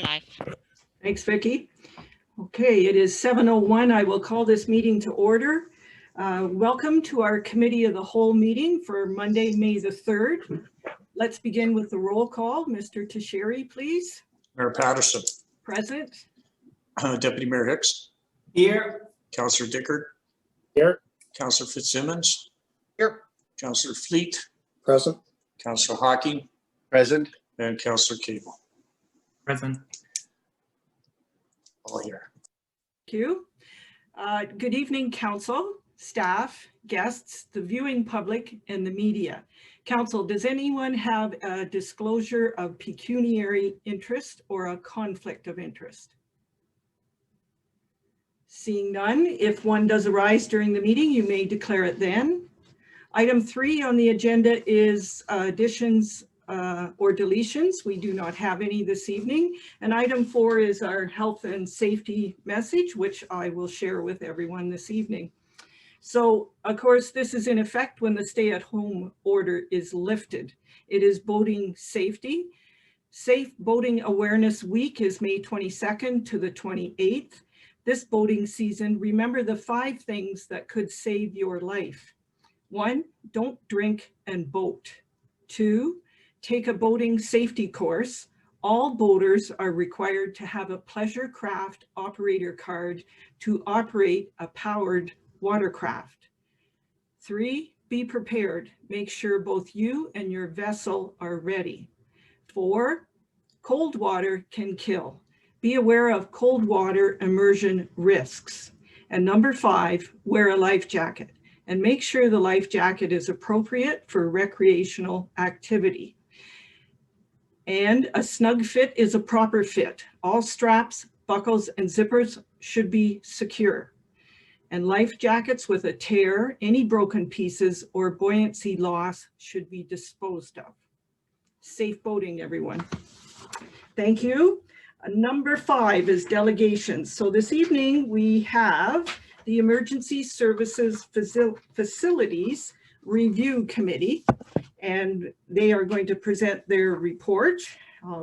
live. Thanks, Vicki. Okay, it is 7:01. I will call this meeting to order. Welcome to our Committee of the Whole meeting for Monday, May the 3rd. Let's begin with the roll call. Mr. Teixeira, please. Mayor Patterson. Present. Deputy Mayor Hicks. Here. Councillor Dickard. Here. Councillor Fitzsimmons. Here. Councillor Fleet. Present. Councillor Hocking. Present. And Councillor Cable. Present. All here. Thank you. Good evening, council, staff, guests, the viewing public, and the media. Council, does anyone have a disclosure of pecuniary interest or a conflict of interest? Seeing none, if one does arise during the meeting, you may declare it then. Item 3 on the agenda is additions or deletions. We do not have any this evening. And item 4 is our health and safety message, which I will share with everyone this evening. So, of course, this is in effect when the stay-at-home order is lifted. It is boating safety. Safe Boating Awareness Week is May 22nd to the 28th. This boating season, remember the 5 things that could save your life. 1, don't drink and boat. 2, take a boating safety course. All boaters are required to have a pleasure craft operator card to operate a powered watercraft. 3, be prepared. Make sure both you and your vessel are ready. 4, cold water can kill. Be aware of cold water immersion risks. And number 5, wear a life jacket and make sure the life jacket is appropriate for recreational activity. And a snug fit is a proper fit. All straps, buckles, and zippers should be secure. And life jackets with a tear, any broken pieces, or buoyancy loss should be disposed of. Safe boating, everyone. Thank you. Number 5 is delegations. So this evening we have the Emergency Services Facilities Review Committee, and they are going to present their report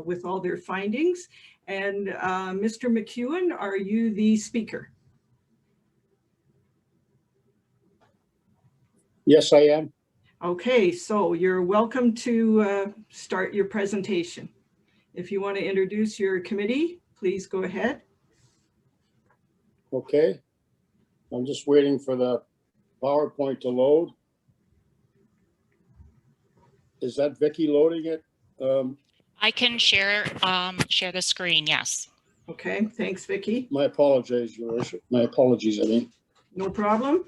with all their findings. And Mr. McEwen, are you the speaker? Yes, I am. Okay, so you're welcome to start your presentation. If you want to introduce your committee, please go ahead. Okay. I'm just waiting for the PowerPoint to load. Is that Vicki loading it? I can share the screen, yes. Okay, thanks, Vicki. My apologies, Your Worship. My apologies, I mean. No problem.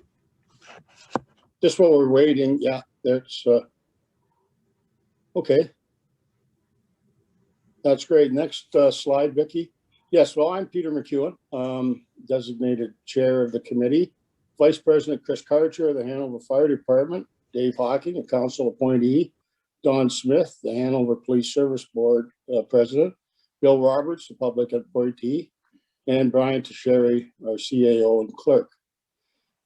Just while we're waiting, yeah, that's okay. That's great. Next slide, Vicki. Yes, well, I'm Peter McEwen, designated chair of the committee. Vice President Chris Karcher of the Hanover Fire Department, Dave Hocking, a council appointee, Don Smith, the Hanover Police Service Board president, Bill Roberts, the public appointee, and Brian Teixeira, our CAO and clerk.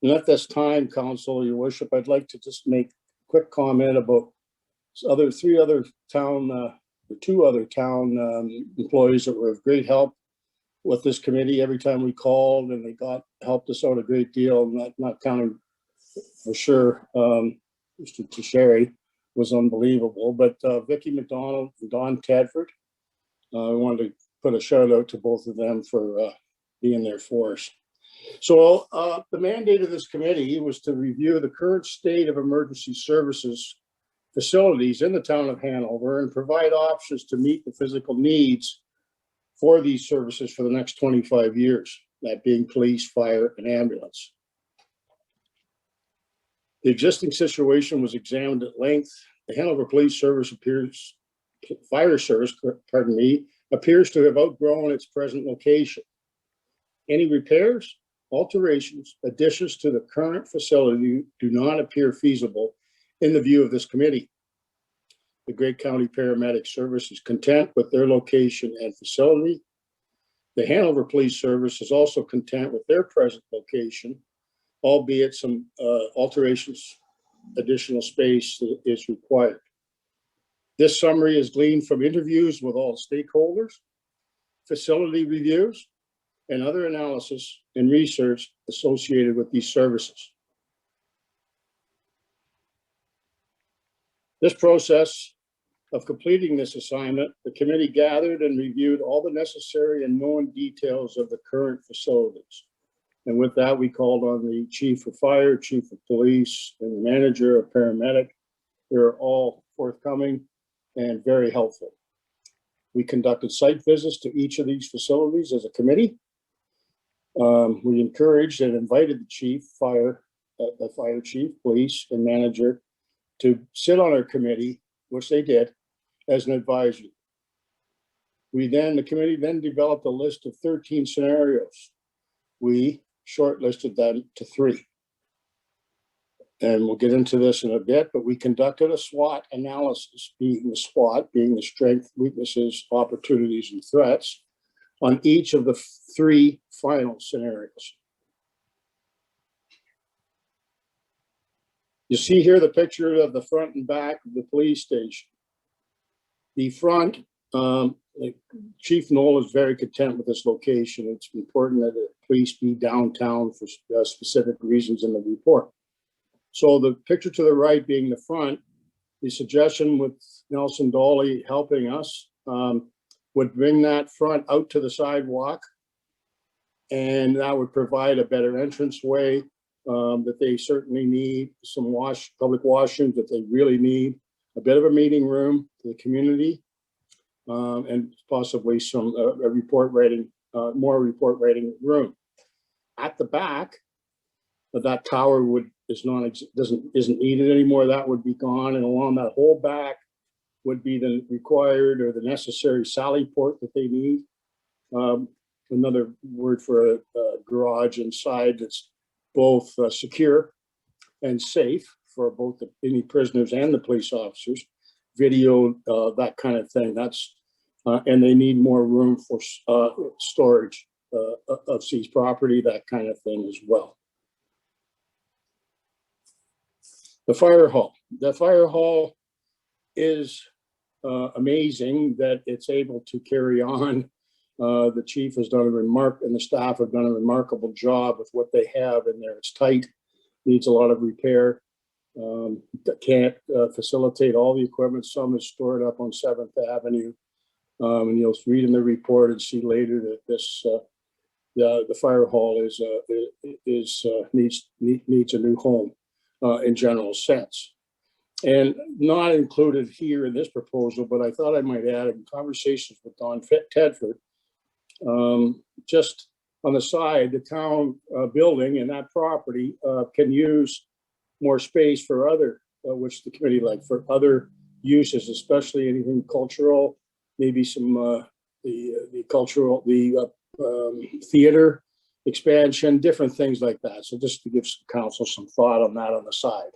And at this time, Council, Your Worship, I'd like to just make a quick comment about two other town employees that were of great help with this committee every time we called, and they helped us out a great deal. Not counting for sure, Mr. Teixeira was unbelievable, but Vicki McDonald and Don Tadford, I wanted to put a shout out to both of them for being there for us. So the mandate of this committee was to review the current state of emergency services facilities in the town of Hanover and provide options to meet the physical needs for these services for the next 25 years, that being police, fire, and ambulance. The existing situation was examined at length. The Hanover Police Service Fire Service appears to have outgrown its present location. Any repairs, alterations, additions to the current facility do not appear feasible in the view of this committee. The Great County Paramedic Service is content with their location and facility. The Hanover Police Service is also content with their present location, albeit some alterations, additional space is required. This summary is gleaned from interviews with all stakeholders. facility reviews, and other analysis and research associated with these services. This process of completing this assignment, the committee gathered and reviewed all the necessary and known details of the current facilities. And with that, we called on the chief of fire, chief of police, and the manager of paramedic. They're all forthcoming and very helpful. We conducted site visits to each of these facilities as a committee. We encouraged and invited the chief, the fire chief, police, and manager to sit on our committee, which they did, as an advisory. The committee then developed a list of 13 scenarios. We shortlisted them to 3. And we'll get into this in a bit, but we conducted a SWOT analysis, being the SWOT, being the strengths, weaknesses, opportunities, and threats, on each of the 3 final scenarios. You see here the picture of the front and back of the police station. The front, Chief Knoll is very content with this location. It's important that the police be downtown for specific reasons in the report. So the picture to the right being the front, the suggestion with Nelson Dolly helping us would bring that front out to the sidewalk, and that would provide a better entranceway that they certainly need, some public washrooms that they really need, a bit of a meeting room for the community, and possibly some more report writing room. At the back, that tower isn't needed anymore. That would be gone, and along that whole back would be the required or the necessary sally port that they need. Another word for a garage inside that's both secure and safe for both any prisoners and the police officers. Video, that kind of thing. And they need more room for storage of seized property, that kind of thing as well. The fire hall. The fire hall is amazing that it's able to carry on. The chief has done and the staff have done a remarkable job with what they have in there. It's tight, needs a lot of repair. Can't facilitate all the equipment. Some is stored up on 7th Avenue. And you'll read in the report and see later that this the fire hall needs a new home in general sense. And not included here in this proposal, but I thought I might add in conversations with Don Tedford, just on the side, the town building and that property can use more space for other, which the committee for other uses, especially anything cultural, maybe some the theater expansion, different things like that. So just to give some council some thought on that on the side.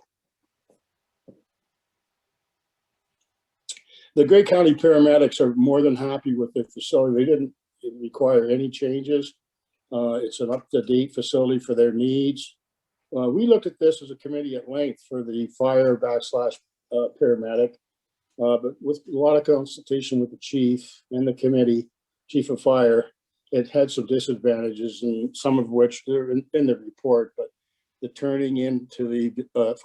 The Grey County paramedics are more than happy with their facility. They didn't require any changes. It's an up-to-date facility for their needs. We looked at this as a committee at length for the fire / paramedic, but with a lot of consultation with the chief and the committee, chief of fire, it had some disadvantages, and some of which are in the report, but the turning into the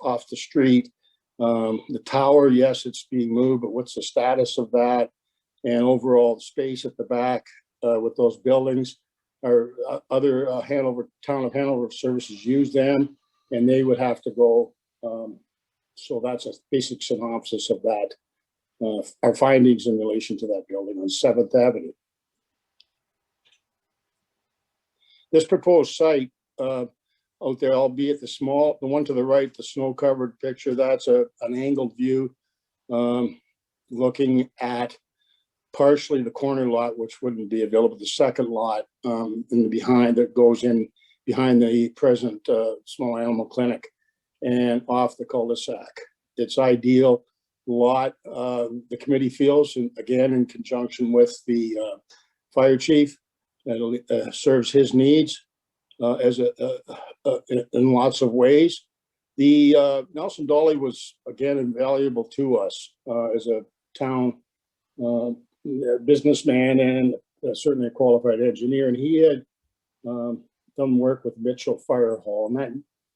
off the street, the tower, yes, it's being moved, but what's the status of that? And overall space at the back with those buildings, or other town of Hanover services use them, and they would have to go. So that's a basic synopsis of that. Our findings in relation to that building on 7th Avenue. This proposed site out there, albeit the one to the right, the snow-covered picture, that's an angled view looking at partially the corner lot, which wouldn't be available. The second lot in the behind that goes in behind the present small animal clinic and off the cul-de-sac. It's ideal lot. The committee feels, and again in conjunction with the fire chief, that it serves his needs in lots of ways. The Nelson Dolly was again invaluable to us as a town businessman and certainly a qualified engineer, and he had done work with Mitchell Fire Hall, and that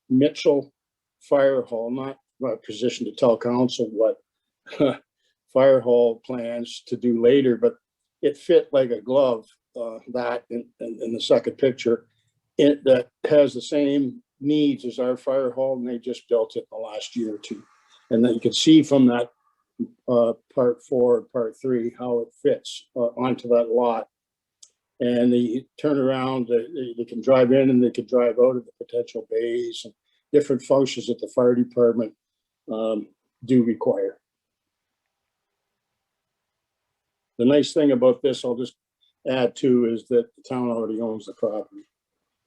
Mitchell Fire Hall, not my position to tell council what fire hall plans to do later, but it fit like a glove, that in the second picture, that has the same needs as our fire hall, and they just built it in the last year or two. And then you can see from that part 4 and part 3 how it fits onto that lot. And they turn around, they can drive in and they can drive out of the potential bays, and different functions that the fire department do require. The nice thing about this, I'll just add to, is that the town already owns the property.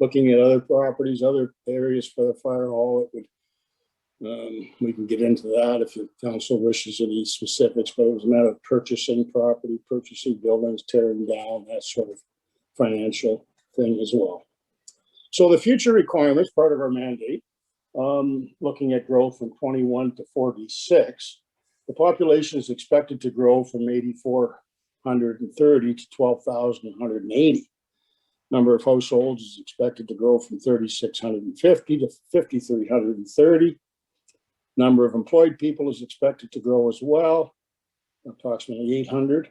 Looking at other properties, other areas for the fire hall, it would, we can get into that if the council wishes any specifics, but it was a matter of purchasing property, purchasing buildings, tearing down, that sort of financial thing as well. So the future requirements, part of our mandate, looking at growth from 21 to 46, the population is expected to grow from 8,430 to 12,180. Number of households is expected to grow from 3,650 to 5,330. Number of employed people is expected to grow as well, approximately 800.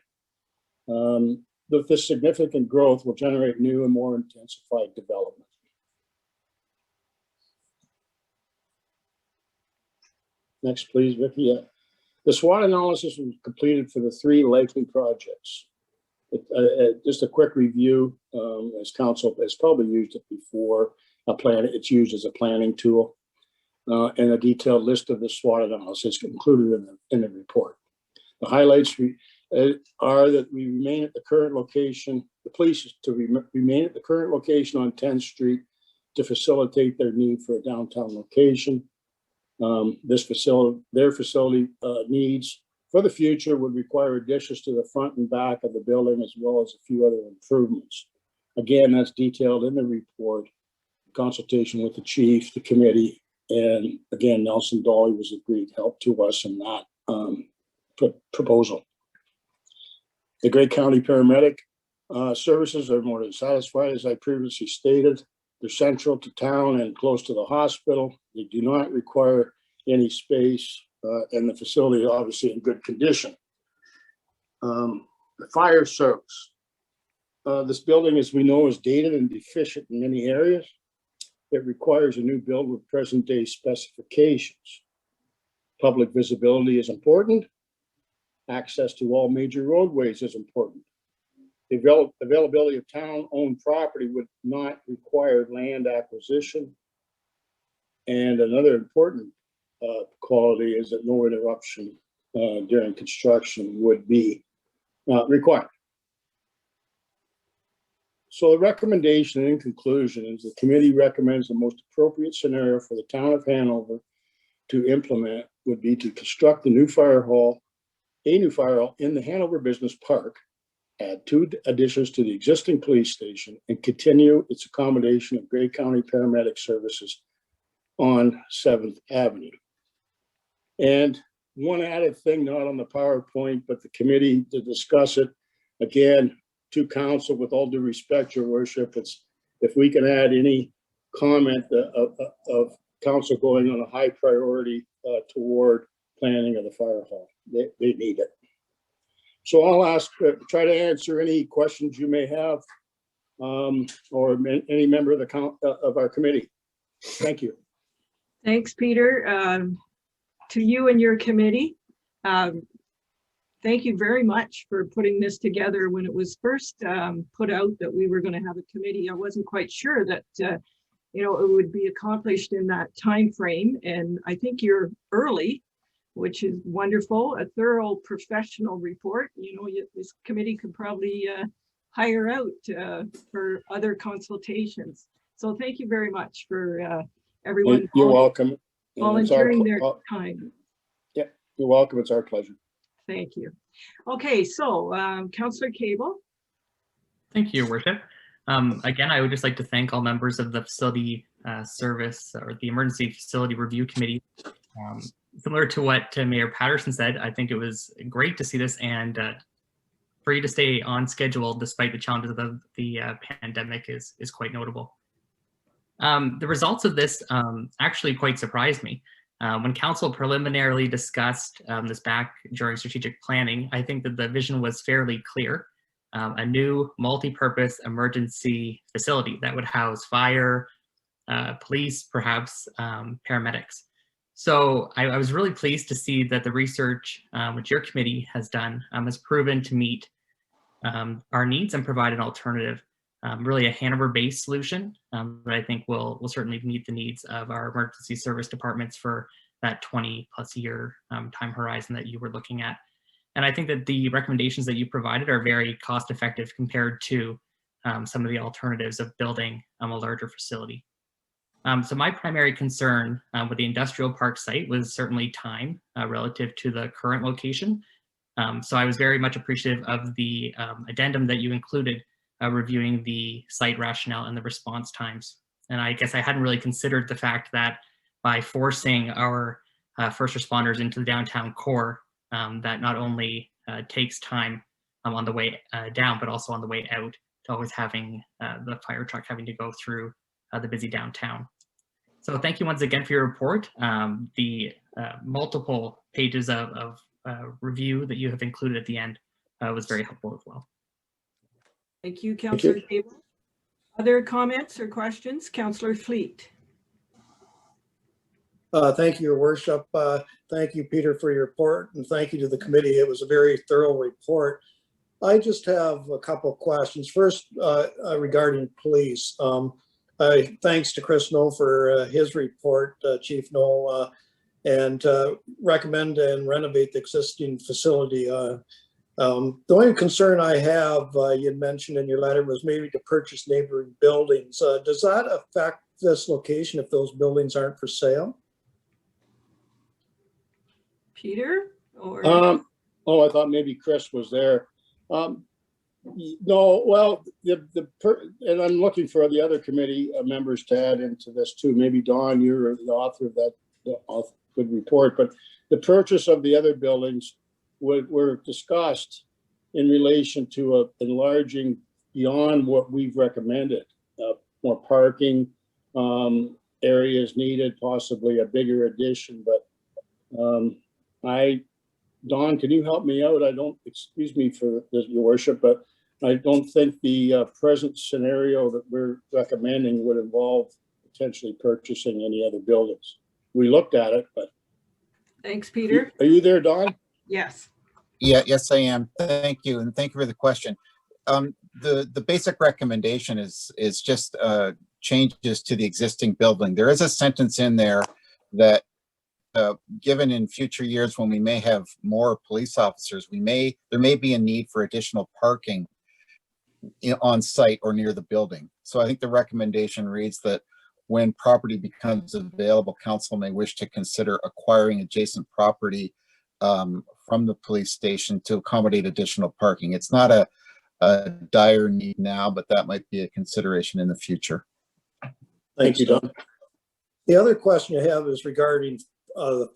This significant growth will generate new and more intensified development. Next, please, Vicki. Yeah. The SWOT analysis was completed for the 3 likely projects. Just a quick review, as council has probably used it before. It's used as a planning tool, and a detailed list of the SWOT analysis included in the report. The highlights are that we remain at the current location. The police is to remain at the current location on 10th Street to facilitate their need for a downtown location. Their facility needs for the future would require additions to the front and back of the building, as well as a few other improvements. Again, that's detailed in the report, consultation with the chief, the committee, and again, Nelson Dolly was a great help to us in that proposal. The Grey County paramedic services are more than satisfied, as I previously stated. They're central to town and close to the hospital. They do not require any space, and the facility is obviously in good condition. The fire service. This building, as we know, is dated and deficient in many areas. It requires a new build with present day specifications. Public visibility is important. Access to all major roadways is important. The availability of town-owned property would not require land acquisition. And another important quality is that no interruption during construction would be required. So the recommendation in conclusion is the committee recommends the most appropriate scenario for the town of Hanover to implement would be to construct a new fire hall in the Hanover Business Park, add 2 additions to the existing police station, and continue its accommodation of Grey County paramedic services on 7th Avenue. And one added thing, not on the PowerPoint, but the committee to discuss it, again, to council, with all due respect, your worship, it's if we can add any comment of council going on a high priority toward planning of the fire hall. They need it. So I'll ask, try to answer any questions you may have, or any member of our committee. Thank you. Thanks, Peter. To you and your committee, thank you very much for putting this together. When it was first put out that we were going to have a committee, I wasn't quite sure that it would be accomplished in that time frame. And I think you're early, which is wonderful. A thorough professional report. This committee could probably hire out for other consultations. So thank you very much for everyone. You're welcome. Volunteering their time. Yeah, you're welcome. It's our pleasure. Thank you. Okay, so Councillor Cable. Thank you, Your Worship. Again, I would just like to thank all members of the facility service or the Emergency Facility Review Committee. Similar to what Mayor Patterson said, I think it was great to see this, and for you to stay on schedule despite the challenges of the pandemic is quite notable. The results of this actually quite surprised me. When council preliminarily discussed this back during strategic planning, I think that the vision was fairly clear. A new multi-purpose emergency facility that would house fire, police, perhaps paramedics. So I was really pleased to see that the research which your committee has done has proven to meet our needs and provide an alternative, really a Hanover-based solution that I think will certainly meet the needs of our emergency service departments for that 20+ year time horizon that you were looking at. And I think that the recommendations that you provided are very cost effective compared to some of the alternatives of building a larger facility. So my primary concern with the industrial park site was certainly time relative to the current location. So I was very much appreciative of the addendum that you included reviewing the site rationale and the response times. And I guess I hadn't really considered the fact that by forcing our first responders into the downtown core, that not only takes time on the way down, but also on the way out, to always having the fire truck having to go through the busy downtown. So thank you once again for your report. The multiple pages of review that you have included at the end was very helpful as well. Thank you, Councillor Cable. Other comments or questions? Councillor Fleet. Thank you, Your Worship. Thank you, Peter, for your report, and thank you to the committee. It was a very thorough report. I just have a couple of questions. First, regarding police. Thanks to Chris Knoll for his report, Chief Knoll, and recommend and renovate the existing facility. The only concern I have, you'd mentioned in your letter, was maybe to purchase neighboring buildings. Does that affect this location if those buildings aren't for sale? Peter? Or Oh, I thought maybe Chris was there. No, well, and I'm looking for the other committee members to add into this too. Maybe Don, you're the author of that good report, but the purchase of the other buildings were discussed in relation to enlarging beyond what we've recommended. More parking areas needed, possibly a bigger addition, but Don, can you help me out? I don't, excuse me for this, Your Worship, but I don't think the present scenario that we're recommending would involve potentially purchasing any other buildings. We looked at it, but. thanks, Peter. Are you there, Don? Yes. Yeah, yes, I am. Thank you, and thank you for the question. The basic recommendation is just changes to the existing building. There is a sentence in there that, given in future years when we may have more police officers, there may be a need for additional parking on site or near the building. So I think the recommendation reads that when property becomes available, council may wish to consider acquiring adjacent property from the police station to accommodate additional parking. It's not a dire need now, but that might be a consideration in the future. Thank you, Don. The other question I have is regarding the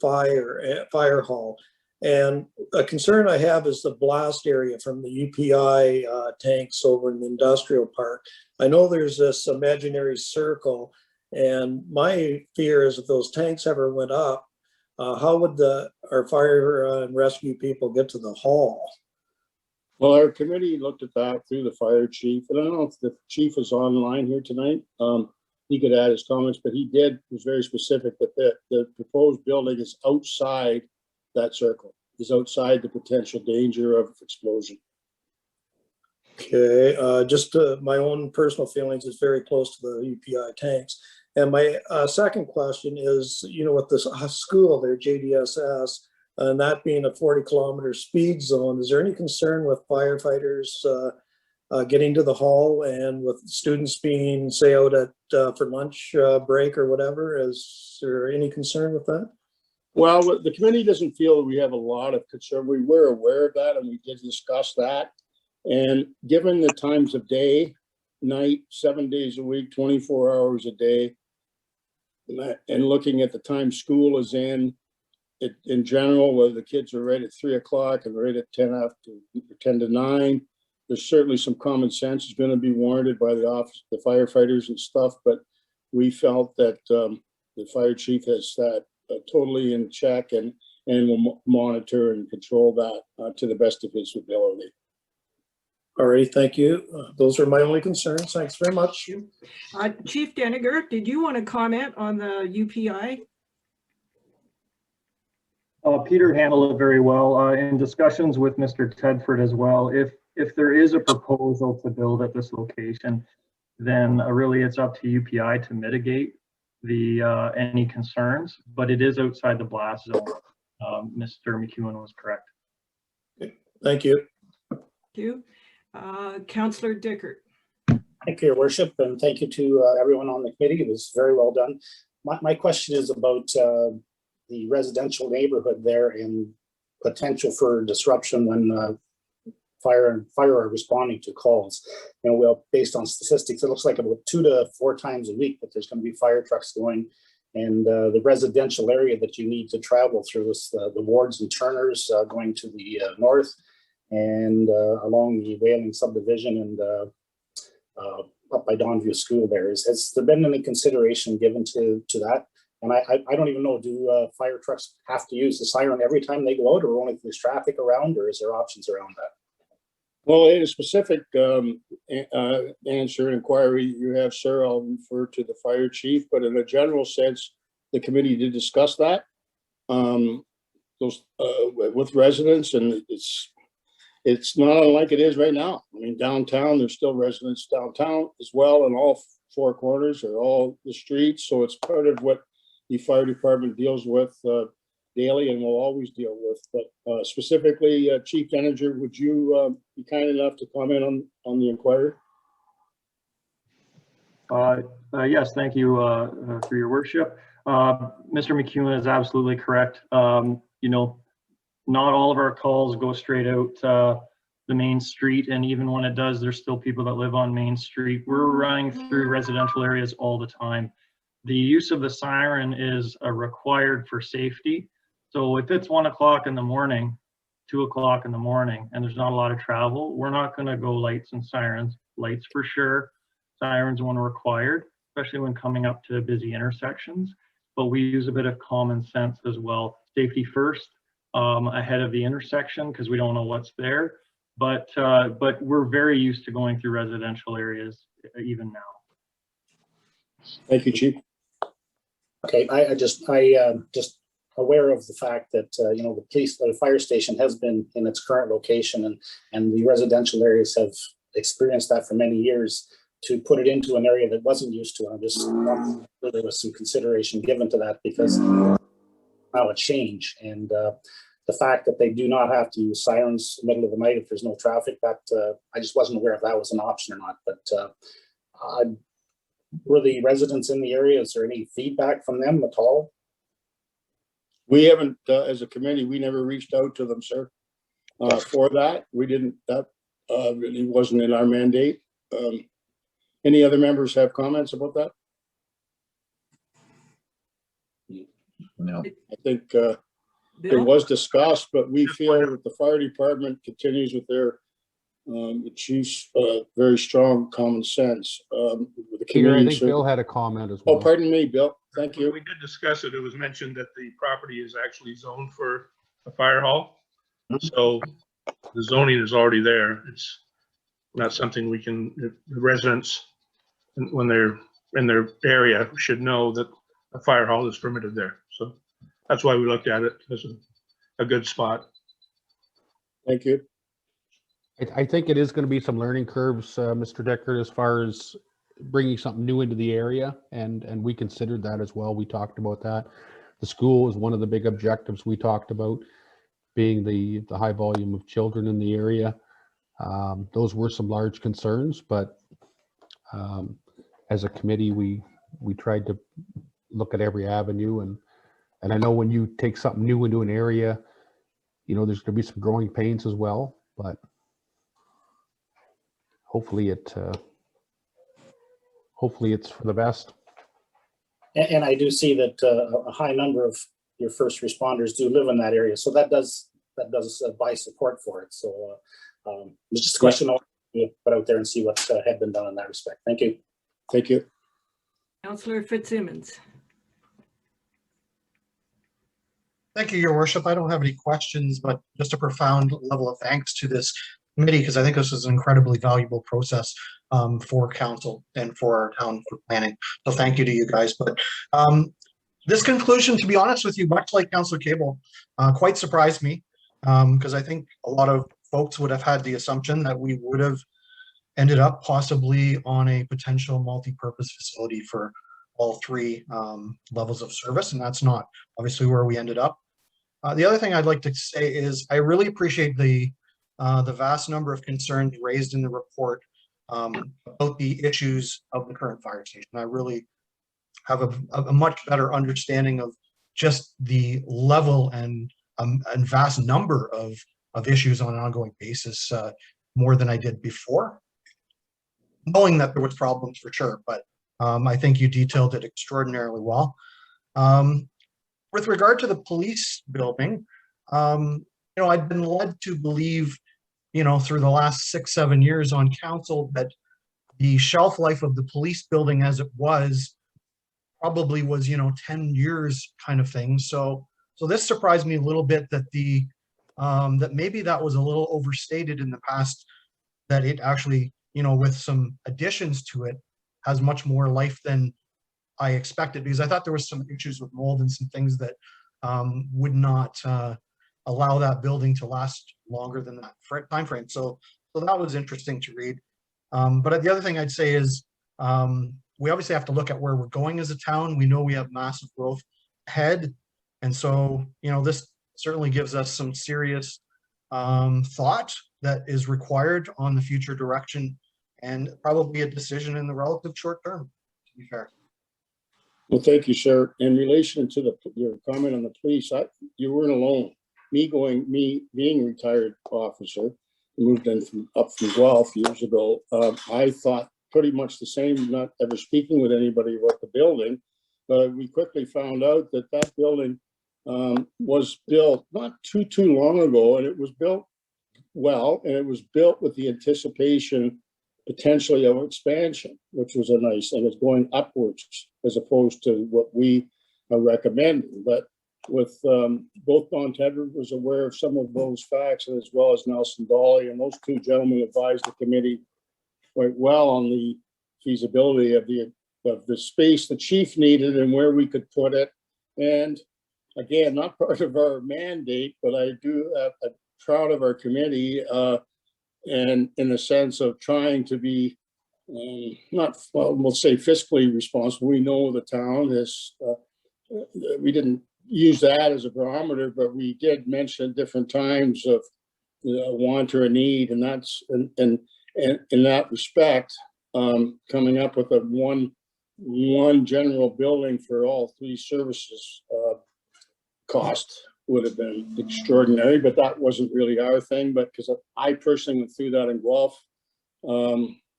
fire hall. And a concern I have is the blast area from the UPI tanks over in the industrial park. I know there's this imaginary circle, and my fear is if those tanks ever went up, how would our fire and rescue people get to the hall? Well, our committee looked at that through the fire chief, and I don't know if the chief is online here tonight. He could add his comments, but he was very specific that the proposed building is outside that circle, is outside the potential danger of explosion. Okay, just my own personal feelings, it's very close to the UPI tanks. And my second question is, with this school there, JDSS, and that being a 40-kilometer speed zone, is there any concern with firefighters getting to the hall and with students being, say, out at for lunch break or whatever? Is there any concern with that? Well, the committee doesn't feel we have a lot of concern. We were aware of that, and we did discuss that. And given the times of day, night, 7 days a week, 24 hours a day, and looking at the time school is in, in general, whether the kids are right at 3 o'clock and right at 10 to 9, there's certainly some common sense is going to be warranted by the firefighters and stuff, but we felt that the fire chief has that totally in check and will monitor and control that to the best of his ability. All right, thank you. Those are my only concerns. Thanks very much. Chief Deniger, did you want to comment on the UPI? Peter handled it very well in discussions with Mr. Tedford as well. If there is a proposal to build at this location, then really it's up to UPI to mitigate the any concerns, but it is outside the blast zone. Mr. McEwen was correct. Thank you. Thank you. Councillor Dickert. Thank you, Your Worship, and thank you to everyone on the committee. It was very well done. My question is about the residential neighborhood there and potential for disruption when fire are responding to calls. You know, well, based on statistics, it looks like about 2 to 4 times a week that there's going to be fire trucks going, and the residential area that you need to travel through is the wards and Turners going to the north, and along the Whaling subdivision and up by Donview School there. Has there been any consideration given to that? And I don't even know, do fire trucks have to use the siren every time they go out, or only if there's traffic around, or is there options around that? Well, in a specific answer and inquiry you have, sir, I'll refer to the fire chief, but in a general sense, the committee did discuss that with residents, and it's not unlike it is right now. I mean, downtown, there's still residents downtown as well, and all 4 corners or all the streets. So it's part of what the fire department deals with daily and will always deal with. But specifically, Chief Deniger, would you be kind enough to comment on the inquiry? Yes, thank you for your worship. Mr. McEwen is absolutely correct. You know, not all of our calls go straight out the main street, and even when it does, there's still people that live on Main Street. We're running through residential areas all the time. The use of the siren is required for safety. So if it's 1 o'clock in the morning, 2 o'clock in the morning, and there's not a lot of travel, we're not going to go lights and sirens. Lights for sure, sirens when required, especially when coming up to busy intersections. But we use a bit of common sense as well. Safety first, ahead of the intersection, because we don't know what's there. But we're very used to going through residential areas even now. Thank you, Chief. Okay, I just aware of the fact that you know, the fire station has been in its current location, and the residential areas have experienced that for many years. To put it into an area that wasn't used to, I'm just wondering if there was some consideration given to that, because now a change, and the fact that they do not have to use sirens in the middle of the night if there's no traffic, that I just wasn't aware if that was an option or not. But were the residents in the area, is there any feedback from them at all? We haven't, as a committee, we never reached out to them, sir, for that. We didn't, that really wasn't in our mandate. Any other members have comments about that? No. I think it was discussed, but we feel that the fire department continues with their the chief's very strong common sense. With the Peter, I think Bill had a comment as well. Oh, pardon me, Bill. Thank you. We did discuss it. It was mentioned that the property is actually zoned for a fire hall. So the zoning is already there. It's not something we can, the residents, when they're in their area, should know that a fire hall is permitted there. So that's why we looked at it as a good spot. Thank you. I think it is going to be some learning curves, Mr. Deckard, as far as bringing something new into the area, and we considered that as well. We talked about that. The school is one of the big objectives we talked about, being the high volume of children in the area. Those were some large concerns, but as a committee, we tried to look at every avenue, and I know when you take something new into an area, you know, there's going to be some growing pains as well, but hopefully it's for the best. And I do see that a high number of your first responders do live in that area. So that does buy support for it. So it's just a question I want to put out there and see what had been done in that respect. Thank you. Thank you. Councillor Fitzsimmons. Thank you, Your Worship. I don't have any questions, but just a profound level of thanks to this committee, because I think this is an incredibly valuable process for council and for our town for planning. So thank you to you guys. But this conclusion, to be honest with you, much like Councillor Cable, quite surprised me, because I think a lot of folks would have had the assumption that we would have ended up possibly on a potential multi-purpose facility for all three levels of service, and that's not obviously where we ended up. The other thing I'd like to say is I really appreciate the vast number of concerns raised in the report about the issues of the current fire station. I really have a much better understanding of just the level and vast number of issues on an ongoing basis, more than I did before, knowing that there was problems for sure, but I think you detailed it extraordinarily well. With regard to the police building, I've been led to believe, through the last 6-7 years on council, that the shelf life of the police building as it was probably was, 10 years kind of thing. So this surprised me a little bit that that maybe that was a little overstated in the past, that it actually, with some additions to it, has much more life than I expected, because I thought there was some issues with mold and some things that would not allow that building to last longer than that time frame. So that was interesting to read. But the other thing I'd say is we obviously have to look at where we're going as a town. We know we have massive growth ahead. And so, this certainly gives us some serious thought that is required on the future direction, and probably a decision in the relative short term, to be fair. Well, thank you, sir. In relation to your comment on the police, you weren't alone. Me being a retired officer, moved in up from Guelph years ago, I thought pretty much the same, not ever speaking with anybody about the building, but we quickly found out that building was built not too long ago, and it was built well, and it was built with the anticipation potentially of expansion, which was a nice, and it's going upwards as opposed to what we are recommending. But with both Don Tedder was aware of some of those facts, as well as Nelson Dolly, and those two gentlemen advised the committee quite well on the feasibility of the space the chief needed and where we could put it. And again, not part of our mandate, but I do I'm proud of our committee, and in the sense of trying to be we'll say fiscally responsible. We know the town is, we didn't use that as a barometer, but we did mention at different times of want or a need, and that's and in that respect, coming up with a one general building for all three services cost would have been extraordinary, but that wasn't really our thing. But because I personally went through that in Guelph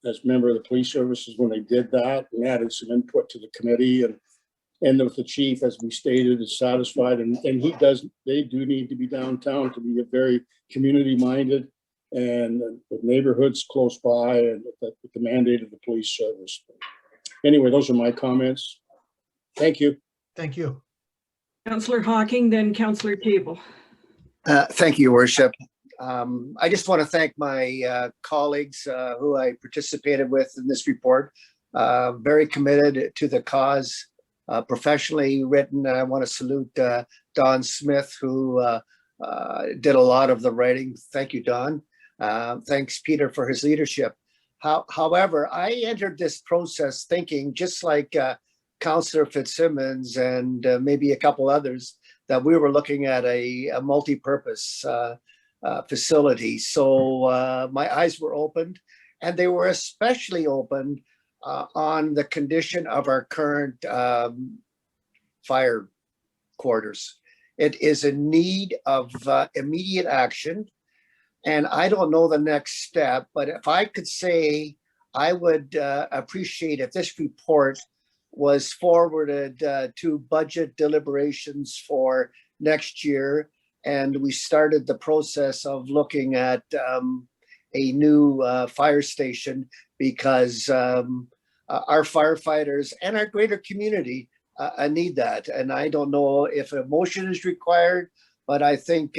as a member of the police services when they did that, and added some input to the committee, and with the chief, as we stated, is satisfied, and they do need to be downtown to be a very community minded, and with neighborhoods close by, and with the mandate of the police service. Anyway, those are my comments. Thank you. Thank you. Councillor Hawking, then Councillor Cable. Thank you, Your Worship. I just want to thank my colleagues who I participated with in this report. Very committed to the cause, professionally written. I want to salute Don Smith, who did a lot of the writing. Thank you, Don. Thanks, Peter, for his leadership. However, I entered this process thinking, just like Councillor Fitzsimmons and maybe a couple others, that we were looking at a multi-purpose facility. So my eyes were opened, and they were especially opened on the condition of our current fire quarters. It is in need of immediate action. And I don't know the next step, but if I could say, I would appreciate if this report was forwarded to budget deliberations for next year. And we started the process of looking at a new fire station because our firefighters and our greater community need that. And I don't know if a motion is required, but I think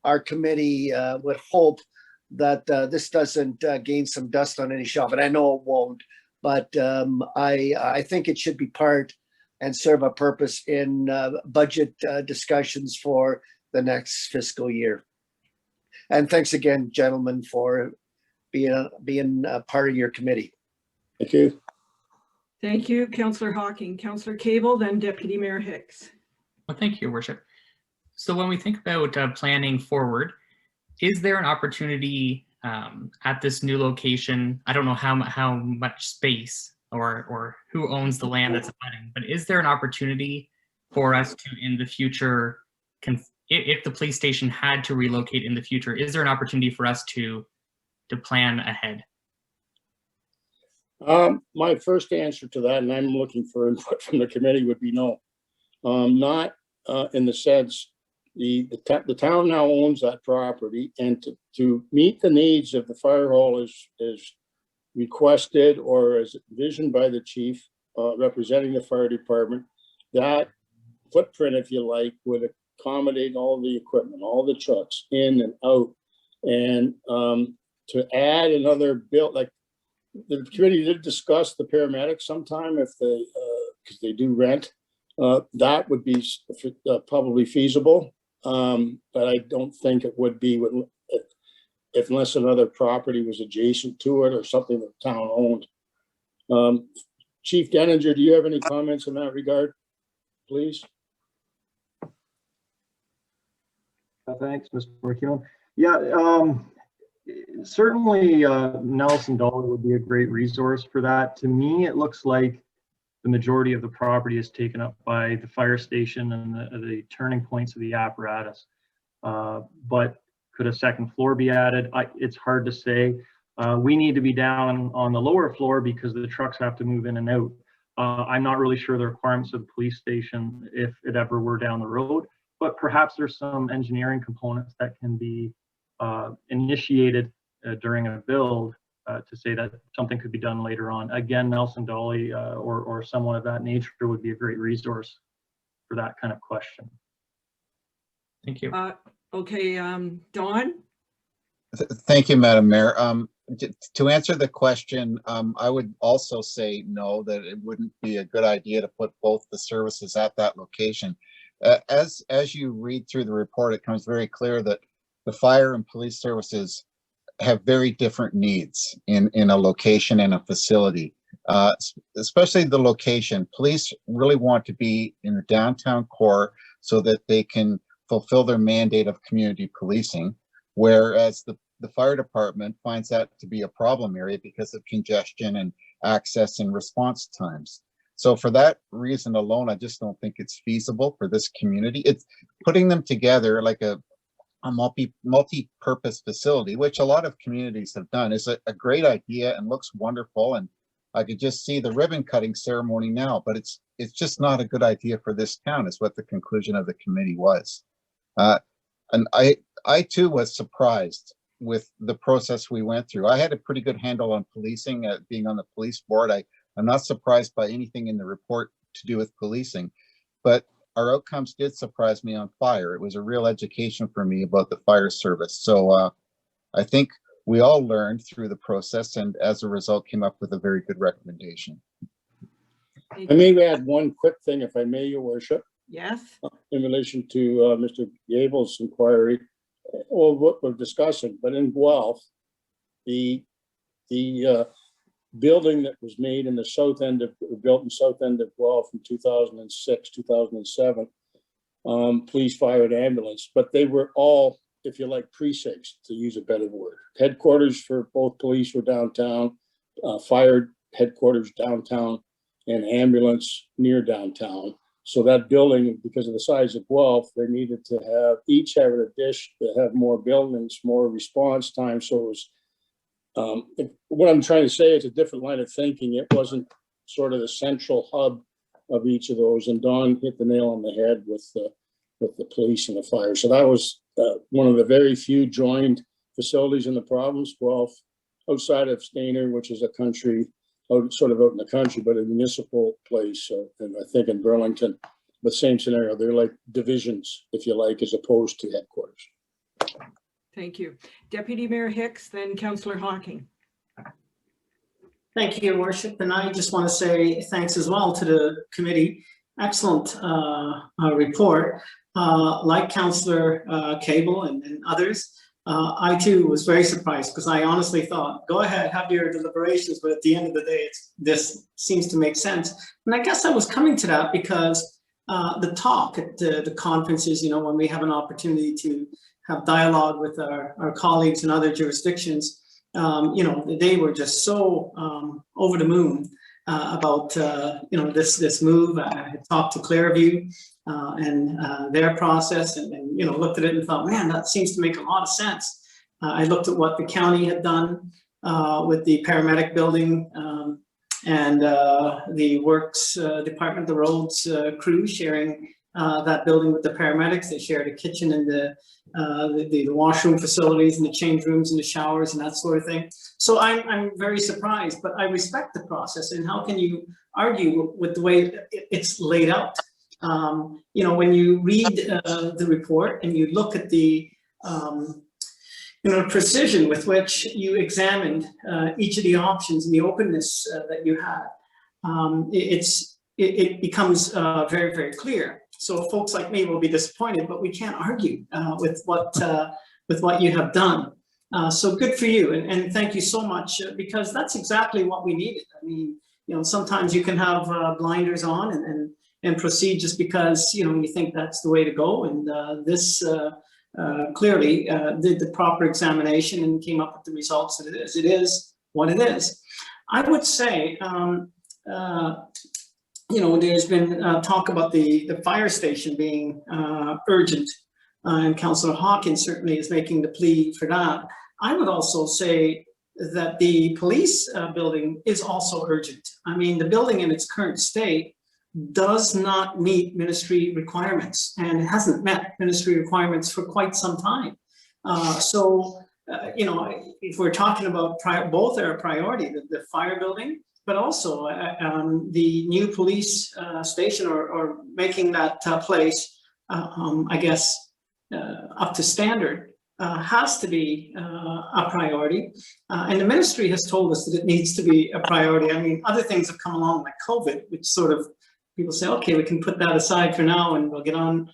our committee would hope that this doesn't gain some dust on any shelf. And I know it won't, but I think it should be part and serve a purpose in budget discussions for the next fiscal year. And thanks again, gentlemen, for being a part of your committee. Thank you. Thank you, Councillor Hocking. Councillor Cable, then Deputy Mayor Hicks. Well, thank you, Your Worship. So when we think about planning forward, is there an opportunity at this new location? I don't know how much space or who owns the land that's abutting, but is there an opportunity for us to, in the future, if the police station had to relocate in the future, is there an opportunity for us to plan ahead? My first answer to that, and I'm looking for input from the committee, would be no. Not in the sense the town now owns that property, and to meet the needs of the fire hall as requested or as envisioned by the chief representing the fire department, that footprint, if you like, would accommodate all the equipment, all the trucks in and out. And to add another build, like the committee did discuss the paramedics sometime if they, because they do rent, that would be probably feasible. But I don't think it would be if unless another property was adjacent to it or something that the town owned. Chief Denninger, do you have any comments in that regard, please? Thanks, Mr. McEwen. Yeah, certainly Nelson Dollar would be a great resource for that. To me, it looks like the majority of the property is taken up by the fire station and the turning points of the apparatus. But could a second floor be added? It's hard to say. We need to be down on the lower floor because the trucks have to move in and out. I'm not really sure the requirements of the police station if it ever were down the road, but perhaps there's some engineering components that can be initiated during a build to say that something could be done later on. Again, Nelson Dolly or someone of that nature would be a great resource for that kind of question. Thank you. Okay, Dawn? Thank you, Madam Mayor. To answer the question, I would also say no, that it wouldn't be a good idea to put both the services at that location. As you read through the report, it becomes very clear that the fire and police services have very different needs in a location and a facility, especially the location. Police really want to be in the downtown core so that they can fulfill their mandate of community policing, whereas the fire department finds that to be a problem area because of congestion and access and response times. So for that reason alone, I just don't think it's feasible for this community. It's putting them together like a multi-purpose facility, which a lot of communities have done, is a great idea and looks wonderful. And I could just see the ribbon cutting ceremony now, but it's just not a good idea for this town, is what the conclusion of the committee was. And I too was surprised with the process we went through. I had a pretty good handle on policing, being on the police board. I'm not surprised by anything in the report to do with policing, but our outcomes did surprise me on fire. It was a real education for me about the fire service. So I think we all learned through the process, and as a result came up with a very good recommendation. I may add one quick thing, if I may, Your Worship. Yes. In relation to Mr. Gable's inquiry, or what we're discussing, but in Guelph, the building that was made in the south end of, built in south end of Guelph in 2006, 2007, police, fire, and ambulance, but they were all, if you like, precincts, to use a better word. Headquarters for both police were downtown, fire headquarters downtown, and ambulance near downtown. So that building, because of the size of Guelph, they needed to have, each have a dish to have more buildings, more response time. So it was, what I'm trying to say is a different line of thinking. It wasn't sort of the central hub of each of those. And Don hit the nail on the head with the police and the fire. So that was one of the very few joined facilities in the province. Well, outside of Stayner, which is a country, sort of out in the country, but a municipal place, and I think in Burlington, the same scenario. They're like divisions, if you like, as opposed to headquarters. Thank you. Deputy Mayor Hicks, then Councillor Hawking. Thank you, Your Worship. And I just want to say thanks as well to the committee. Excellent report. Like Councillor Cable and others, I too was very surprised because I honestly thought, go ahead, have your deliberations, but at the end of the day, this seems to make sense. And I guess I was coming to that because the talk at the conferences, you know, when we have an opportunity to have dialogue with our colleagues in other jurisdictions, you know, they were just so over the moon about, you know, this move. I had talked to Clairview and their process and, you know, looked at it and thought, man, that seems to make a lot of sense. I looked at what the county had done with the paramedic building and the works department, the roads crew sharing that building with the paramedics. They shared a kitchen and the washroom facilities and the change rooms and the showers and that sort of thing. So I'm very surprised, but I respect the process. And how can you argue with the way it's laid out? You know, when you read the report and you look at the you know, precision with which you examined each of the options and the openness that you had, it becomes very, very clear. So folks like me will be disappointed, but we can't argue with what you have done. So good for you, and thank you so much, because that's exactly what we needed. I mean, you know, sometimes you can have blinders on and proceed just because, you know, you think that's the way to go. And this clearly did the proper examination and came up with the results that it is. It is what it is. I would say, you know, there's been talk about the fire station being urgent, and Councillor Hawkins certainly is making the plea for that. I would also say that the police building is also urgent. I mean, the building in its current state does not meet ministry requirements and hasn't met ministry requirements for quite some time. You know, if we're talking about both are a priority, the fire building, but also the new police station or making that place, I guess, up to standard, has to be a priority. And the ministry has told us that it needs to be a priority. I mean, other things have come along like COVID, which sort of people say, okay, we can put that aside for now and we'll get on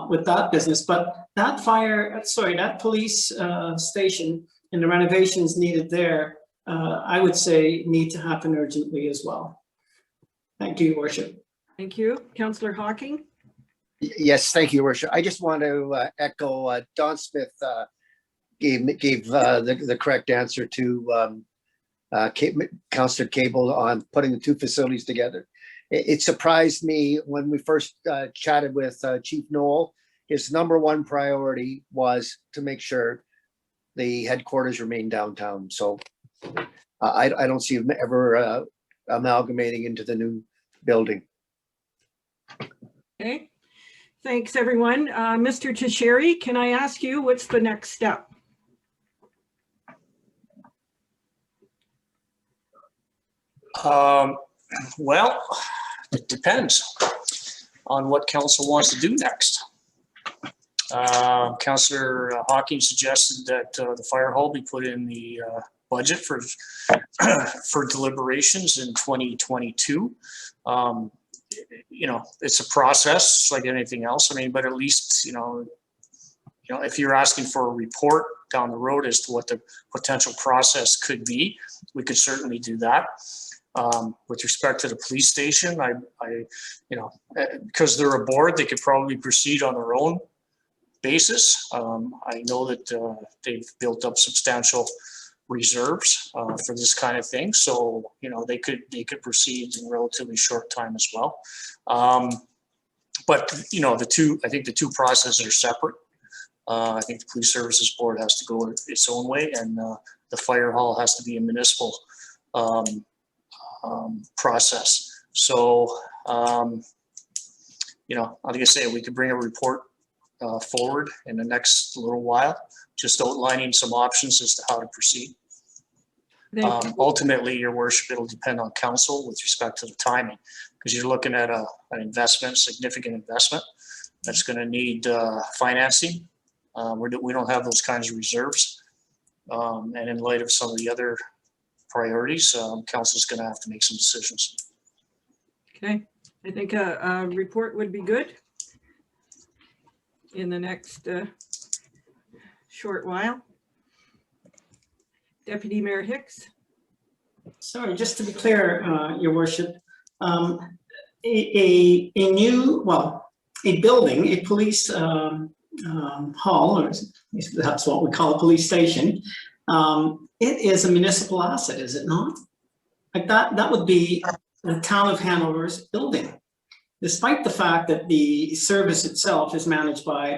with that business. But that that police station and the renovations needed there, I would say need to happen urgently as well. Thank you, Your Worship. Thank you. Councillor Hawking. Yes, thank you, Your Worship. I just want to echo Don Smith gave the correct answer to Councillor Cable on putting the two facilities together. It surprised me when we first chatted with Chief Noel. His #1 priority was to make sure the headquarters remain downtown. So I don't see him ever amalgamating into the new building. Okay, thanks everyone. Mr. Tasheri, can I ask you what's the next step? Well, it depends on what council wants to do next. Councillor Hawking suggested that the fire hall be put in the budget for deliberations in 2022. You know, it's a process like anything else. I mean, but at least, you know, if you're asking for a report down the road as to what the potential process could be, we could certainly do that. With respect to the police station, I you know, because they're a board, they could probably proceed on their own basis. I know that they've built up substantial reserves for this kind of thing, so you know they could proceed in a relatively short time as well. But you know, I think the two processes are separate. I think the police services board has to go its own way, and the fire hall has to be a municipal process. So, you know, like I say, we could bring a report forward in the next little while, just outlining some options as to how to proceed. Ultimately, your worship, it'll depend on council with respect to the timing, because you're looking at an investment, significant investment that's going to need financing. We don't have those kinds of reserves. And in light of some of the other priorities, council's going to have to make some decisions. Okay, I think a report would be good in the next short while. Deputy Mayor Hicks. Sorry, just to be clear, Your Worship, a new, well, a building, a police hall, or that's what we call a police station, it is a municipal asset, is it not? Like that would be the town of Hanover's building, despite the fact that the service itself is managed by,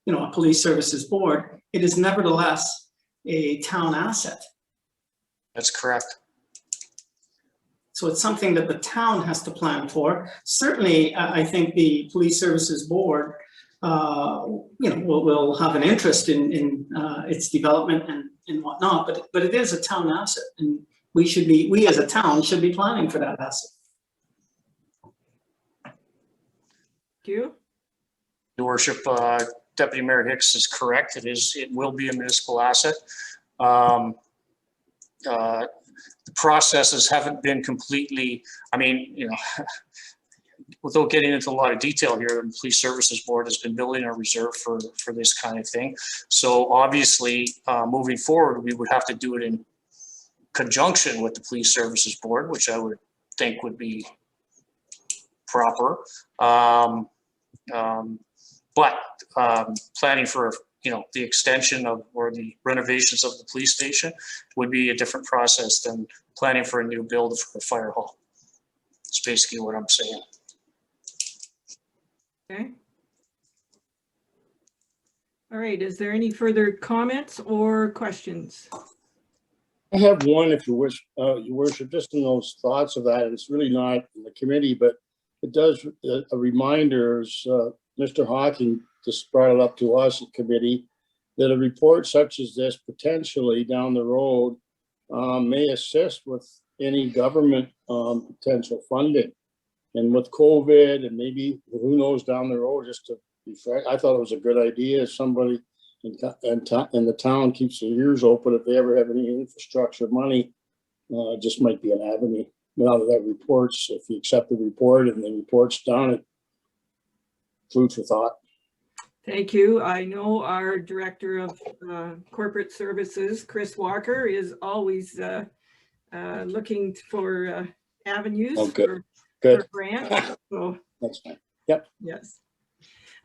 you know, a police services board. It is nevertheless a town asset. That's correct. So it's something that the town has to plan for. Certainly, I think the police services board, you know, will have an interest in its development and whatnot. But it is a town asset, and we as a town should be planning for that asset. Do you? Your worship, Deputy Mayor Hicks is correct. It will be a municipal asset. The processes haven't been completely, I mean, you know, without getting into a lot of detail here, the Police Services Board has been building a reserve for this kind of thing. So obviously, moving forward, we would have to do it in conjunction with the Police Services Board, which I would think would be proper. But planning for, you know, the extension of or the renovations of the police station would be a different process than planning for a new build for a fire hall. It's basically what I'm saying. Okay. All right, is there any further comments or questions? I have one, if you wish, Your Worship, just in those thoughts of that. And it's really not in the committee, but it does a reminder, as Mr. Hawking just brought it up to us at committee, that a report such as this potentially down the road may assist with any government potential funding. And with COVID and maybe who knows down the road, just to be fair, I thought it was a good idea if somebody in the town keeps their ears open if they ever have any infrastructure money, just might be an avenue. Now that reports, if you accept the report and the report's done, it food for thought. Thank you. I know our Director of Corporate Services, Chris Walker, is always looking for avenues for grants. So that's fine. Yep. Yes.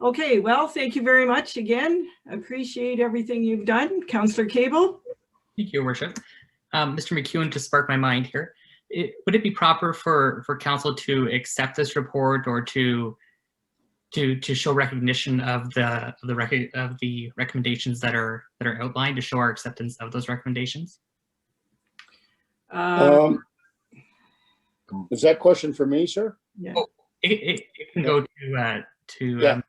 Okay, well, thank you very much again. Appreciate everything you've done. Councillor Cable. Thank you, Your Worship. Mr. McEwen, to spark my mind here, would it be proper for council to accept this report or to show recognition of the recommendations that are outlined, to show our acceptance of those recommendations? Is that question for me, sir? Yeah. Oh, it can go to yeah.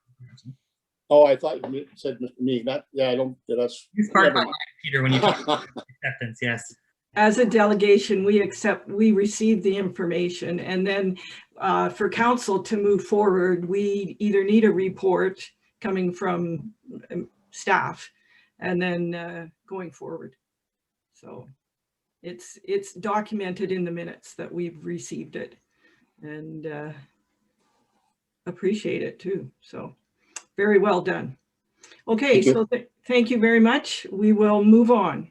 Oh, I thought you said Mr. Meek. Not, yeah, I don't. That's part of Peter when you talk about acceptance. Yes. As a delegation, we receive the information, and then for council to move forward, we either need a report coming from staff and then going forward. So it's documented in the minutes that we've received it, and appreciate it too. So very well done. Okay, so thank you very much. We will move on.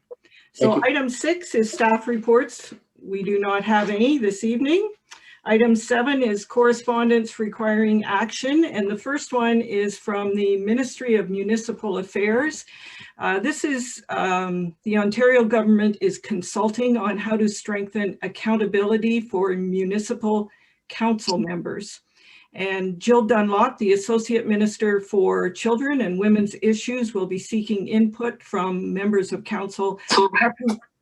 So item 6 is staff reports. We do not have any this evening. Item 7 is correspondence requiring action. And the first one is from the Ministry of Municipal Affairs. This is the Ontario government is consulting on how to strengthen accountability for municipal council members. And Jill Dunlop, the Associate Minister for Children and Women's Issues, will be seeking input from members of council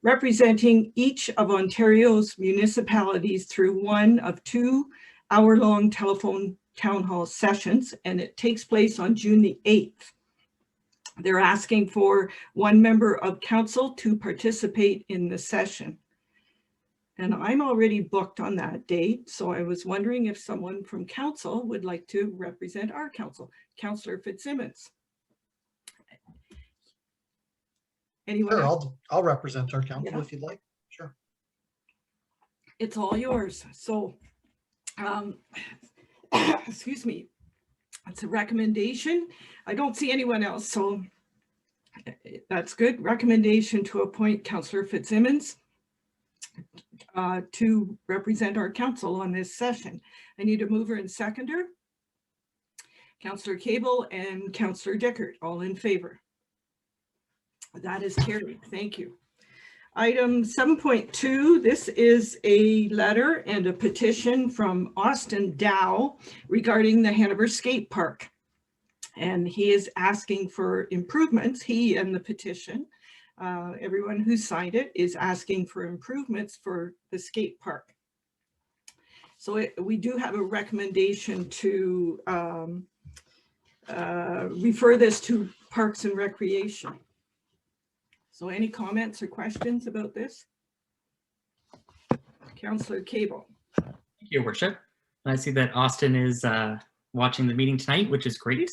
representing each of Ontario's municipalities through one of 2 hour-long telephone town hall sessions, and it takes place on June the 8th. They're asking for 1 member of council to participate in the session. And I'm already booked on that date, so I was wondering if someone from council would like to represent our council. Councillor Fitzsimmons. Anyone Sure, else? I'll represent our council Yeah. if you'd like. Sure. It's all yours. So, excuse me. It's a recommendation. I don't see anyone else, so that's good. Recommendation to appoint Councillor Fitzsimmons to represent our council on this session. I need a mover and seconder. Councillor Cable and Councillor Dickert, all in favor. That is carried. Thank you. Item 7.2, this is a letter and a petition from Austin Dow regarding the Hanover Skate Park. And he is asking for improvements, he and the petition. Everyone who signed it is asking for improvements for the skate park. So we do have a recommendation to refer this to Parks and Recreation. So any comments or questions about this? Councillor Cable. Thank you, Worship. I see that Austin is watching the meeting tonight, which is great.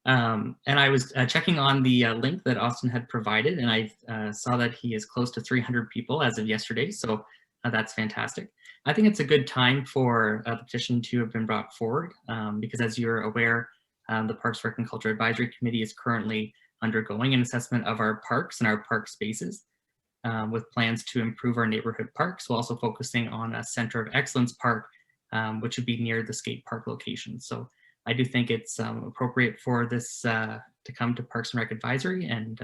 And I was checking on the link that Austin had provided, and I saw that he is close to 300 people as of yesterday, so that's fantastic. I think it's a good time for the petition to have been brought forward because, as you're aware, the Parks, Rec and Culture Advisory Committee is currently undergoing an assessment of our parks and our park spaces with plans to improve our neighborhood parks, while also focusing on a Center of Excellence park, which would be near the skate park location. So I do think it's appropriate for this to come to Parks and Rec Advisory and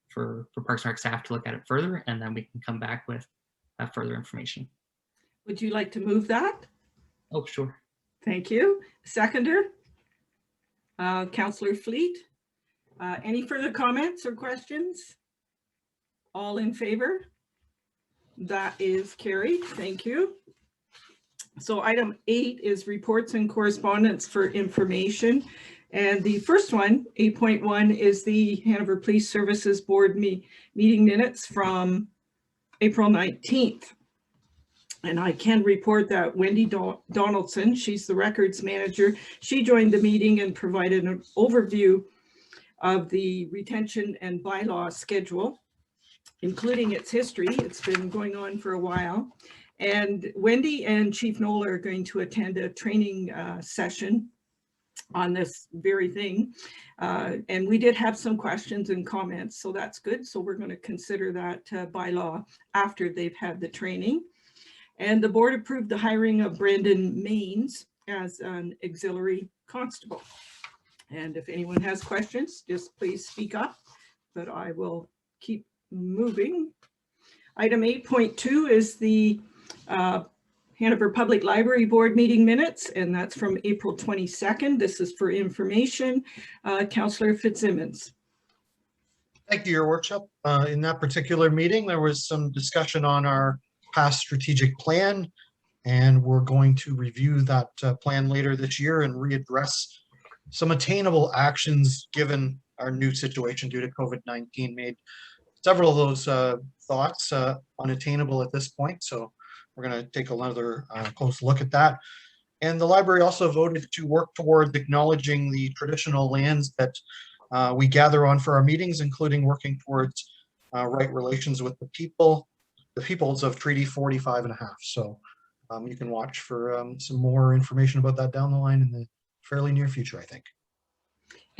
for Parks and Rec staff to look at it further, and then we can come back with further information. Would you like to move that? Oh, sure. Thank you. Seconder? Councillor Fleet? Any further comments or questions? All in favor? That is carried. Thank you. So item 8 is reports and correspondence for information. And the first one, 8.1, is the Hanover Police Services Board meeting minutes from April 19th. And I can report that Wendy Donaldson, she's the records manager, she joined the meeting and provided an overview of the retention and bylaw schedule, including its history. It's been going on for a while. And Wendy and Chief Nola are going to attend a training session on this very thing. And we did have some questions and comments, so that's good. So we're going to consider that bylaw after they've had the training. And the board approved the hiring of Brandon Maines as an auxiliary constable. And if anyone has questions, just please speak up, but I will keep moving. Item 8.2 is the Hanover Public Library Board meeting minutes, and that's from April 22nd. This is for information. Councillor Fitzsimmons. Thank you, Your Worship. In that particular meeting, there was some discussion on our past strategic plan, and we're going to review that plan later this year and readdress some attainable actions given our new situation due to COVID-19. Made several of those thoughts unattainable at this point, so we're going to take another close look at that. And the library also voted to work towards acknowledging the traditional lands that we gather on for our meetings, including working towards right relations with the peoples of Treaty 45.5. So you can watch for some more information about that down the line in the fairly near future, I think.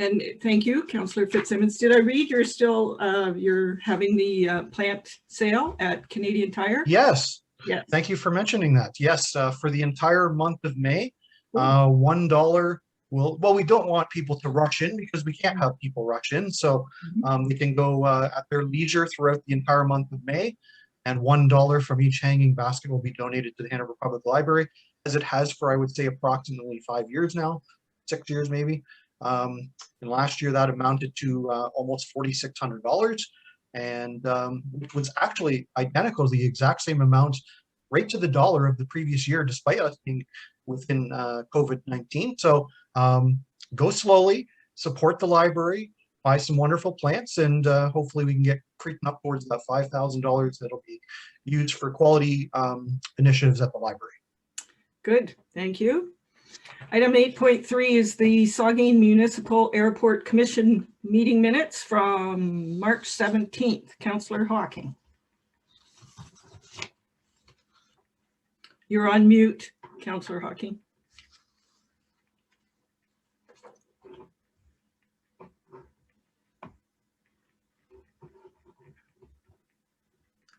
And thank you, Councillor Fitzsimmons. Did I read you're still you're having the plant sale at Canadian Tire? Yes. Yes. Thank you for mentioning that. Yes, for the entire month of May, $1 will, well, we don't want people to rush in because we can't have people rush in. So they can go at their leisure throughout the entire month of May, and $1 from each hanging basket will be donated to the Hanover Public Library, as it has for, I would say, approximately 5 years now, 6 years maybe. And last year that amounted to almost $4,600. and which was actually identical to the exact same amount, right to the dollar of the previous year, despite us being within COVID-19. So go slowly, support the library, buy some wonderful plants, and hopefully we can get creeping up towards that $5,000 that'll be used for quality initiatives at the library. Good, thank you. Item 8.3 is the Saugeen Municipal Airport Commission meeting minutes from March 17th. Councillor Hawking. You're on mute, Councillor Hawking.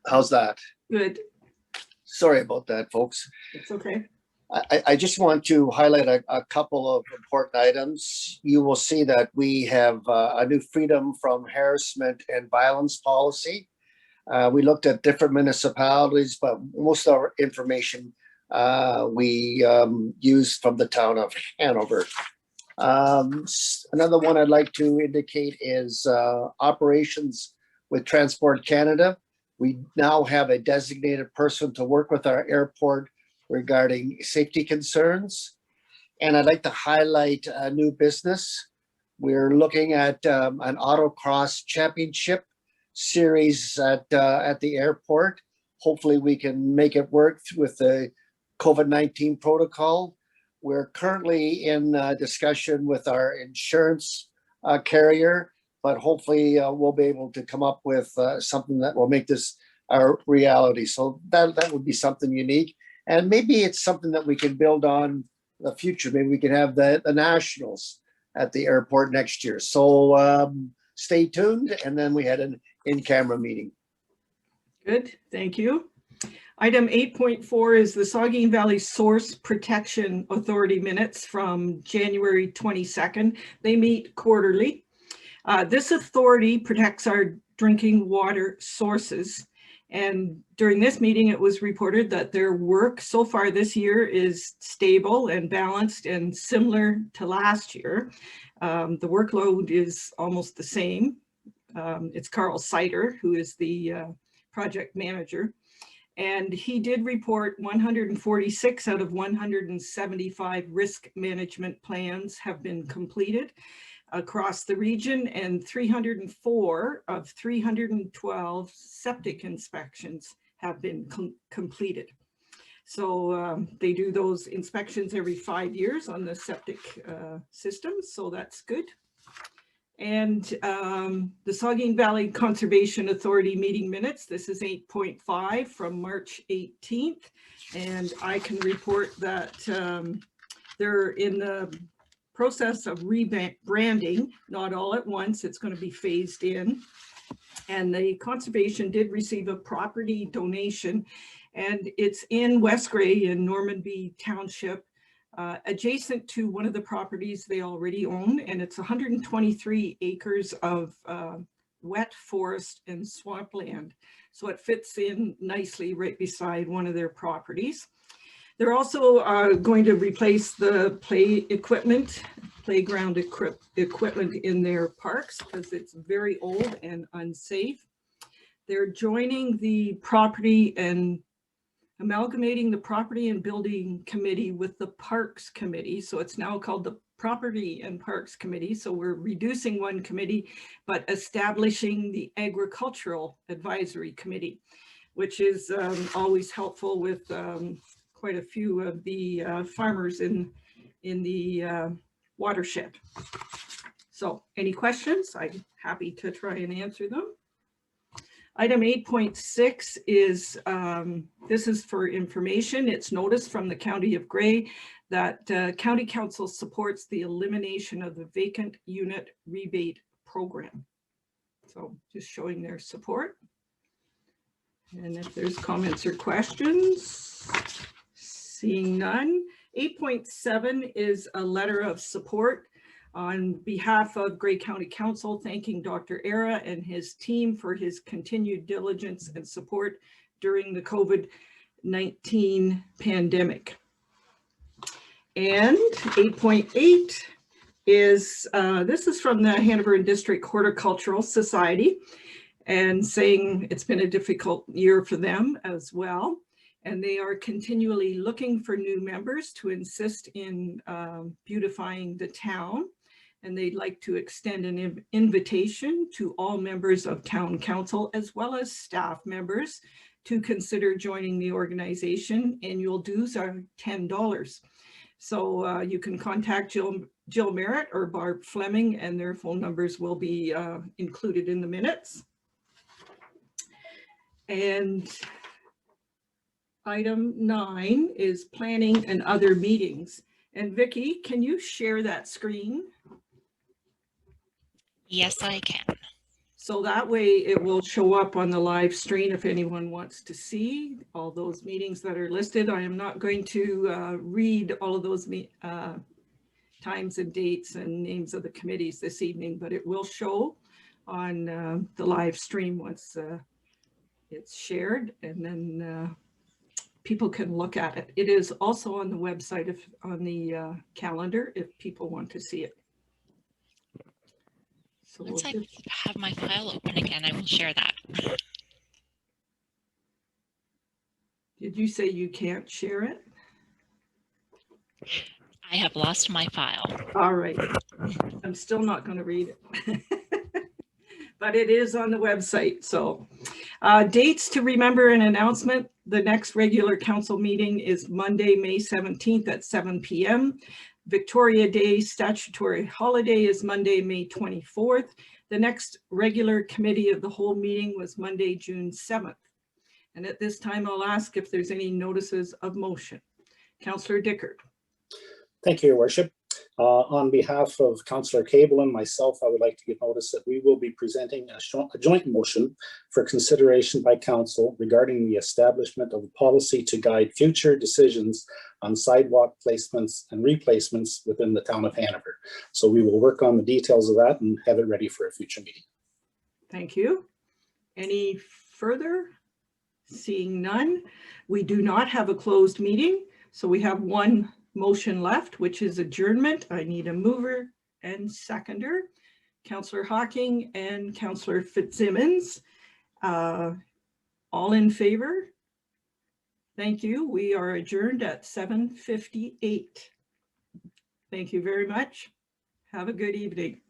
How's that? Good. Sorry about that, folks. It's okay. I just want to highlight a couple of important items. You will see that we have a new freedom from harassment and violence policy. We looked at different municipalities, but most of our information we used from the town of Hanover. Another one I'd like to indicate is operations with Transport Canada. We now have a designated person to work with our airport regarding safety concerns. And I'd like to highlight a new business. We're looking at an autocross championship series at the airport. Hopefully we can make it work with the COVID-19 protocol. We're currently in discussion with our insurance carrier, but hopefully we'll be able to come up with something that will make this our reality. So that would be something unique. And maybe it's something that we can build on the future. Maybe we can have the nationals at the airport next year. So stay tuned. And then we had an in-camera meeting. Good, thank you. Item 8.4 is the Saugeen Valley Source Protection Authority minutes from January 22nd. They meet quarterly. This authority protects our drinking water sources. And during this meeting, it was reported that their work so far this year is stable and balanced and similar to last year. The workload is almost the same. It's Carl Sider, who is the project manager. And he did report 146 out of 175 risk management plans have been completed across the region, and 304 of 312 septic inspections have been completed. So they do those inspections every 5 years on the septic systems, so that's good. And the Saugeen Valley Conservation Authority meeting minutes, this is 8.5 from March 18th, and I can report that they're in the process of rebranding, not all at once, it's going to be phased in. And the conservation did receive a property donation, and it's in West Gray in Normanby Township, adjacent to one of the properties they already own, and it's 123 acres of wet forest and swampland. So it fits in nicely right beside one of their properties. They're also going to replace the playground equipment in their parks because it's very old and unsafe. They're joining the property and amalgamating the Property and Building Committee with the Parks Committee. So it's now called the Property and Parks Committee. So we're reducing one committee, but establishing the Agricultural Advisory Committee, which is always helpful with quite a few of the farmers in the watershed. So any questions? I'm happy to try and answer them. Item 8.6 is, this is for information. It's notice from the County of Gray that County Council supports the elimination of the vacant unit rebate program. So just showing their support. And if there's comments or questions, seeing none. 8.7 is a letter of support on behalf of Gray County Council, thanking Dr. Era and his team for his continued diligence and support during the COVID-19 pandemic. And 8.8 is, this is from the Hanover District Horticultural Society. and saying it's been a difficult year for them as well. And they are continually looking for new members to assist in beautifying the town. And they'd like to extend an invitation to all members of town council as well as staff members to consider joining the organization. Annual dues are $10. So you can contact Jill Merritt or Barb Fleming, and their phone numbers will be included in the minutes. And item 9 is planning and other meetings. And Vicky, can you share that screen? Yes, I can. So that way it will show up on the live stream if anyone wants to see all those meetings that are listed. I am not going to read all of those times and dates and names of the committees this evening, but it will show on the live stream once it's shared, and then people can look at it. It is also on the website, on the calendar, if people want to see it. So Once we'll I have my file open again, I will share that. Did you say you can't share it? I have lost my file. All right. I'm still not going to read it. But it is on the website. So dates to remember and announcement. The next regular council meeting is Monday, May 17th at 7 p.m. Victoria Day statutory holiday is Monday, May 24th. The next regular committee of the whole meeting was Monday, June 7th. And at this time, I'll ask if there's any notices of motion. Councillor Dickert. Thank you, Your Worship. On behalf of Councillor Cable and myself, I would like to give notice that we will be presenting a joint motion for consideration by council regarding the establishment of a policy to guide future decisions on sidewalk placements and replacements within the town of Hanover. So we will work on the details of that and have it ready for a future meeting. Thank you. Any further? Seeing none, we do not have a closed meeting. So we have one motion left, which is adjournment. I need a mover and seconder. Councillor Hawking and Councillor Fitzsimmons. All in favor? Thank you. We are adjourned at 7:58. Thank you very much. Have a good evening.